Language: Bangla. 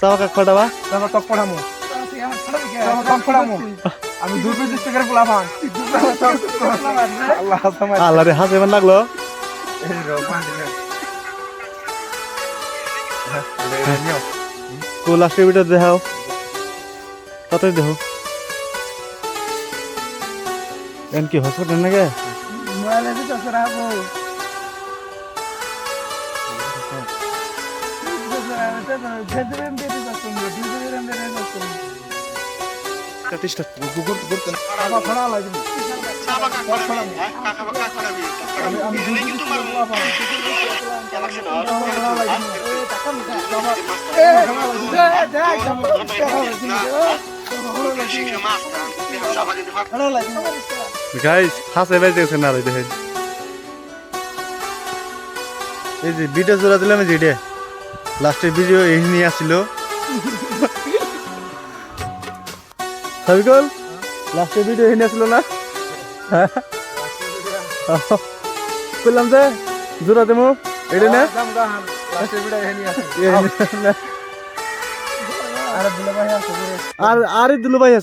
চাওয়া কাক ফাটাবা তারপর টক পড়ামু টক পড়ামু আমি 2 টাকার পোলা পান আল্লাহ হাসামাই আল্লাহ রে হাসে মান লাগলো এই রোমান দিলে কো লাস্টের ভিডিও দেখাও কতই দেখো এন কি হসপিটাল নাকি মোবাইলে তো সরাবো প্রতিষ্ঠা গুগুর গুগুর বাবা ফড়া লাগবে বাবা কাক ফড়া কাকা কাক ফড়া আমি আমি দুই তোমার পোলা পান গাইস হাসে বেজেছে না রে দেখেন এই যে ভিডিও জোড়া দিলাম এই যে এটা লাস্টের ভিডিও এই নিয়ে আসছিল সাবিকুল লাস্টের ভিডিও এই নিয়ে আসলো না বললাম যে জোড়া দেবো এটা না লাস্টের ভিডিও এখানে আছে আর আরে দুলো ভাই আছে